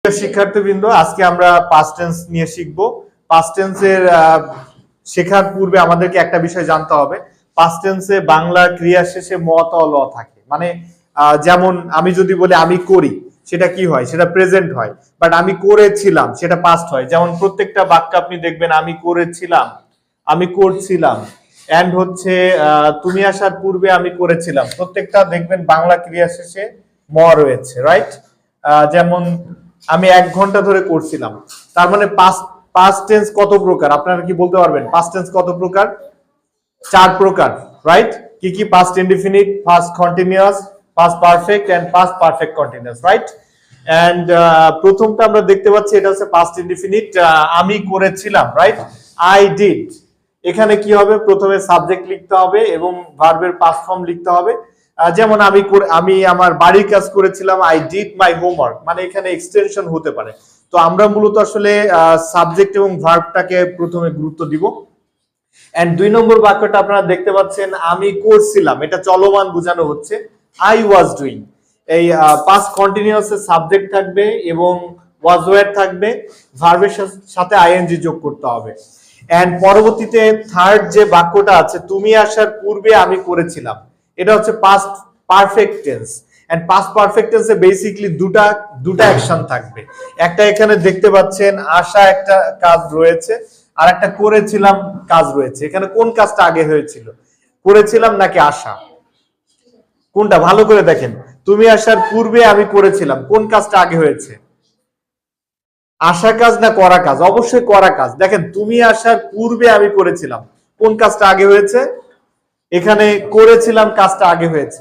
শিক্ষার্থীবৃন্দ, আজকে আমরা পাস্ট টেন্স নিয়ে শিখব। পাস্ট টেন্সের শেখার পূর্বে আমাদেরকে একটা বিষয় জানতে হবে। পাস্ট টেন্সে বাংলা ক্রিয়া শেষে মত অ ল থাকে। মানে যেমন আমি যদি বলি আমি করি, সেটা কি হয়? সেটা প্রেজেন্ট হয়। বাট আমি করেছিলাম, সেটা পাস্ট হয়। যেমন প্রত্যেকটা বাক্য আপনি দেখবেন আমি করেছিলাম, আমি করছিলাম, এন্ড হচ্ছে তুমি আসার পূর্বে আমি করেছিলাম। প্রত্যেকটা দেখবেন বাংলা ক্রিয়া শেষে ম রয়েছে, রাইট? যেমন আমি 1 ঘন্টা ধরে করছিলাম। তার মানে পাস্ট টেন্স কত প্রকার আপনারা কি বলতে পারবেন? পাস্ট টেন্স কত প্রকার? 4 প্রকার, রাইট? কি কি? Past indefinite, past continuous, past perfect and past perfect continuous, right? And প্রথমটা আমরা দেখতে পাচ্ছি, এটা হচ্ছে পাস্ট ইনডিফিনিট। আমি করেছিলাম, রাইট? I did. এখানে কি হবে? প্রথমে সাবজেক্ট লিখতে হবে এবং ভার্বের পাস্ট ফর্ম লিখতে হবে। যেমন আমি আমার বাড়ির কাজ করেছিলাম, আই ডিড মাই হোমওয়ার্ক। মানে এখানে এক্সটেনশন হতে পারে। তো আমরা মূলত আসলে সাবজেক্ট এবং ভার্বটাকে প্রথমে গুরুত্ব দিব। এন্ড 2 নম্বর বাক্যটা আপনারা দেখতে পাচ্ছেন, আমি করছিলাম, এটা চলমান বোঝানো হচ্ছে, আই ওয়াজ ডুইং। এই পাস্ট কন্টিনিউয়াস এর সাবজেক্ট থাকবে এবং ওয়াজ ওয়্যার থাকবে, ভার্বের সাথে আইএনজি যোগ করতে হবে। এন্ড পরবর্তীতে থার্ড যে বাক্যটা আছে, তুমি আসার পূর্বে আমি করেছিলাম, এটা হচ্ছে past perfect tense. And past perfect টেন্সে বেসিক্যালি দুটা অ্যাকশন থাকবে। একটা এখানে দেখতে পাচ্ছেন, আসা একটা কাজ রয়েছে, আর একটা করেছিলাম কাজ রয়েছে। এখানে কোন কাজটা আগে হয়েছিল, করেছিলাম নাকি আসা? কোনটা? ভালো করে দেখেন। তুমি আসার পূর্বে আমি করেছিলাম, কোন কাজটা আগে হয়েছে? আসা কাজ না করা কাজ? অবশ্যই করা কাজ। দেখেন, তুমি আসার পূর্বে আমি করেছিলাম, কোন কাজটা আগে হয়েছে? এখানে করেছিলাম কাজটা আগে হয়েছে।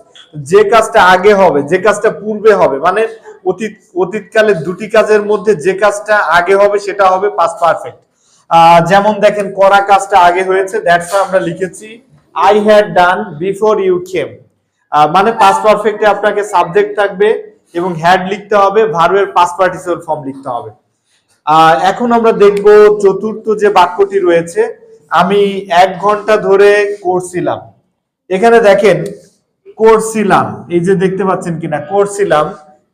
যে কাজটা আগে হবে, যে কাজটা পূর্বে হবে, মানে অতীতকালে দুটি কাজের মধ্যে যে কাজটা আগে হবে সেটা হবে পাস্ট পারফেক্ট। যেমন দেখেন, করা কাজটা আগে হয়েছে, দ্যাটস আমরা লিখেছি I had done before you came. মানে পাস্ট পারফেক্টে আপনাকে সাবজেক্ট থাকবে এবং হ্যাড লিখতে হবে, ভার্বের পাস্ট পার্টিসিপল ফর্ম লিখতে হবে। এখন আমরা দেখব চতুর্থ যে বাক্যটি রয়েছে, আমি 1 ঘন্টা ধরে করছিলাম। এখানে দেখেন করছিলাম, এই যে দেখতে পাচ্ছেন কিনা করছিলাম,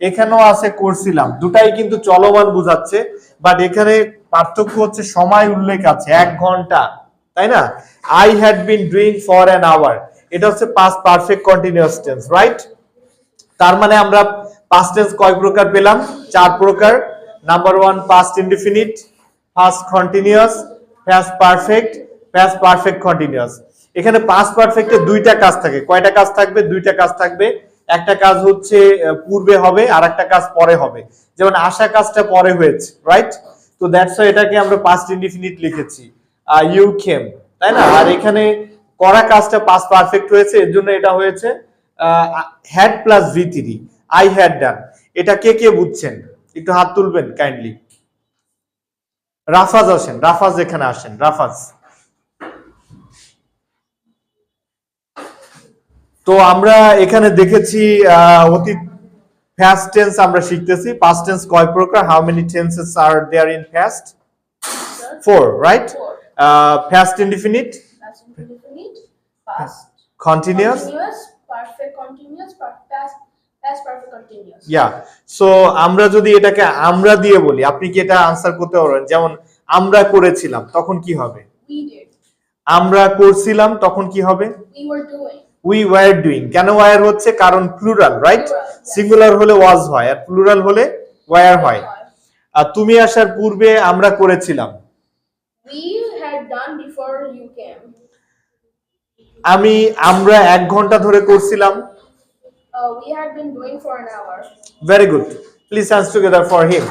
এখানেও আছে করছিলাম, দুটাই কিন্তু চলমান বোঝাচ্ছে। বাট এখানে পার্থক্য হচ্ছে সময় উল্লেখ আছে 1 ঘন্টা, তাই না? I had been doing for an hour, এটা হচ্ছে past perfect continuous tense, right? তার মানে আমরা পাস্ট টেন্স কয় প্রকার পেলাম? 4 প্রকার। Number 1 past indefinite, past continuous, past perfect, past perfect continuous. এখানে পাস্ট পারফেক্টে দুইটা কাজ থাকে। কয়টা কাজ থাকবে? দুইটা কাজ থাকবে। একটা কাজ হচ্ছে পূর্বে হবে, আর একটা কাজ পরে হবে। যেমন আসা কাজটা পরে হয়েছে, রাইট? তো দ্যাটস হোয়াই এটাকে আমরা পাস্ট ইনডিফিনিট লিখেছি, ইউ কেম, তাই না? আর এখানে করা কাজটা পাস্ট পারফেক্ট হয়েছে, এর জন্য এটা হয়েছে had plus V3, I had ডান। এটা কে কে বুঝছেন? একটু হাত তুলবেন কাইন্ডলি। রাফাজ আসেন, রাফাজ এখানে আসেন, রাফাজ। তো আমরা এখানে দেখেছি অতীত past tense আমরা শিখতেছি। past tense কয় প্রকার? how many tenses are there in past? 4, right? Past indefinite, Past indefinite, past continuous, perfect continuous, past perfect continuous. yeah. So আমরা যদি এটাকে আমরা দিয়ে বলি, আপনি কি এটা আনসার করতে পারবেন? যেমন আমরা করেছিলাম, তখন কি হবে? We did. আমরা করছিলাম, তখন কি হবে? We were doing. We were doing. কেন ওয়ার হচ্ছে? কারণ প্লুরাল, রাইট? সিঙ্গুলার হলে ওয়াজ হয়, আর প্লুরাল হলে ওয়ার হয়। আর তুমি আসার পূর্বে আমরা করেছিলাম। We had done before you came. আমরা 1 ঘন্টা ধরে করছিলাম। We had been doing for an hour. Very good. Please hands together for him.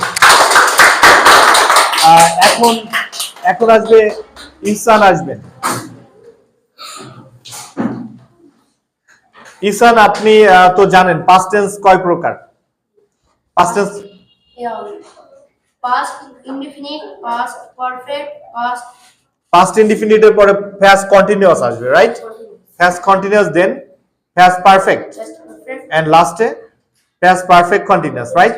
এখন আসবে ইহসান, আসবেন। ইহসান, আপনি তো জানেন পাস্ট টেন্স কয় প্রকার? Past tense Past indefinite, past perfect, past ইনডিফিনিটের পরে পাস্ট কন্টিনিউয়াস আসবে, right? Past continuous, then past perfect, and লাস্টে পাস্ট পারফেক্ট কন্টিনিউয়াস, রাইট?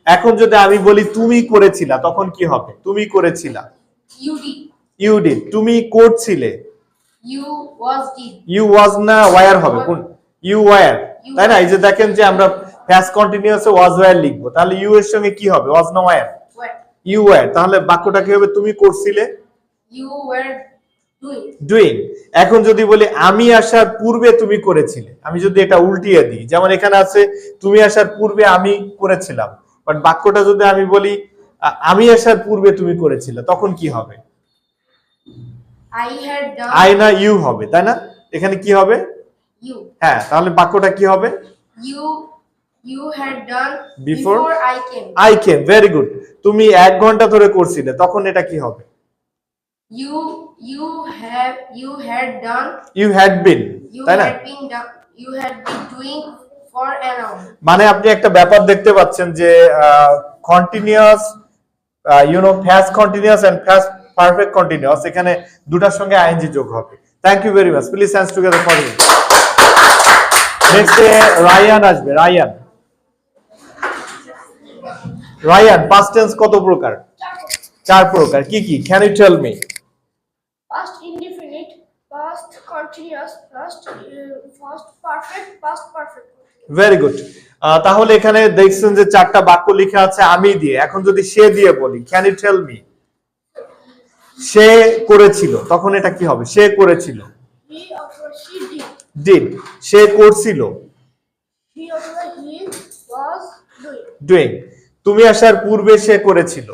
এখন যদি আমি বলি তুমি করেছিলা, তখন কি হবে? তুমি করেছিলা, You did. You did. তুমি করছিলে, You was did. You was না ওয়ার হবে? কোন? ইউ ওয়ার, তাই না? এই যে দেখেন যে আমরা প্যাস্ট কন্টিনিউয়াসে ওয়াজ ওয়্যার লিখবো, তাহলে ইউ এর সঙ্গে কি হবে? ওয়াজ না ওয়্যার? Were. You wire. তাহলে বাক্যটা কি হবে? তুমি করছিলে, You were doing. ডুইং। এখন যদি বলি আমি আসার পূর্বে তুমি করেছিলে, আমি যদি এটা উল্টিয়ে দিই, যেমন এখানে আছে তুমি আসার পূর্বে আমি করেছিলাম, বাট বাক্যটা যদি আমি বলি আমি আসার পূর্বে তুমি করেছিলে, তখন কি হবে? I had done. আই না ইউ হবে, তাই না? এখানে কি হবে? You. হ্যাঁ, তাহলে বাক্যটা কি হবে? You had done Before? I came. I came, very good. তুমি 1 ঘন্টা ধরে করছিলে, তখন এটা কি হবে? You had done. You had been, You তাই না? had been done. You had been doing for an hour. মানে আপনি একটা ব্যাপার দেখতে পাচ্ছেন যে continuous, fast continuous and fast perfect continuous, এখানে দুটার সঙ্গে আইএনজি যোগ হবে। Thank you very much, please hands together for him. Next Rayan আসবে। রায়ান, পাস্ট টেন্স কত প্রকার? 4 প্রকার। কি কি? Can you tell me? Past indefinite, past continuous, past perfect, past perfect. Very good. তাহলে এখানে দেখছেন যে 4টা বাক্য লেখা আছে আমি দিয়ে। এখন যদি সে দিয়ে বলি, ক্যান ইউ টেল মি? সে করেছিল, তখন এটা কি হবে? সে করেছিল। He or she did. Did. সে করছিল, He or he was doing. Doing. তুমি আসার পূর্বে সে করেছিল।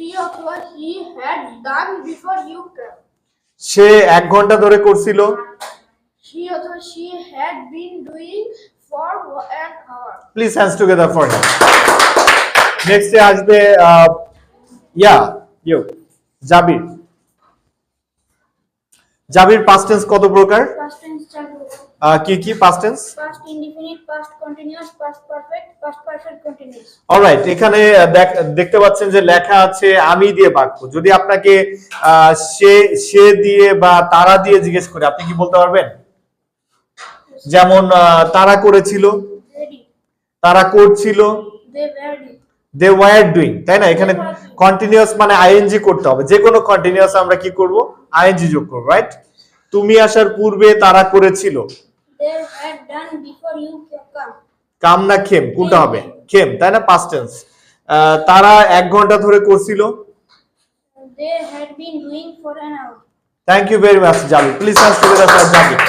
He or he had done before you came. সে 1 ঘন্টা ধরে করছিল। He or she had been doing for an hour. Please hands together for him. Next আসবে জাবির। জাবির, past tense কত প্রকার? Past tense চালু. কি কি past tense? Past indefinite, past continuous, past perfect, past perfect continuous. Alright, এখানে দেখতে পাচ্ছেন যে লেখা আছে আমি দিয়ে বাক্য। যদি আপনাকে সে দিয়ে বা তারা দিয়ে জিজ্ঞেস করে, আপনি কি বলতে পারবেন? যেমন তারা করেছিল, They did. তারা করছিল, They were doing. They were doing, তাই না? এখানে কন্টিনিউয়াস মানে আইএনজি করতে হবে। যে কোনো কন্টিনিউয়াস আমরা কি করব? আইএনজি যোগ করব, রাইট? তুমি আসার পূর্বে তারা করেছিল। They had done before you come. কাম না খেম, কোনটা হবে? খেম, তাই না? Past tense. তারা 1 ঘন্টা ধরে করছিল। They had been doing for an hour. Thank you very much Jabir, please hands together for Jabir.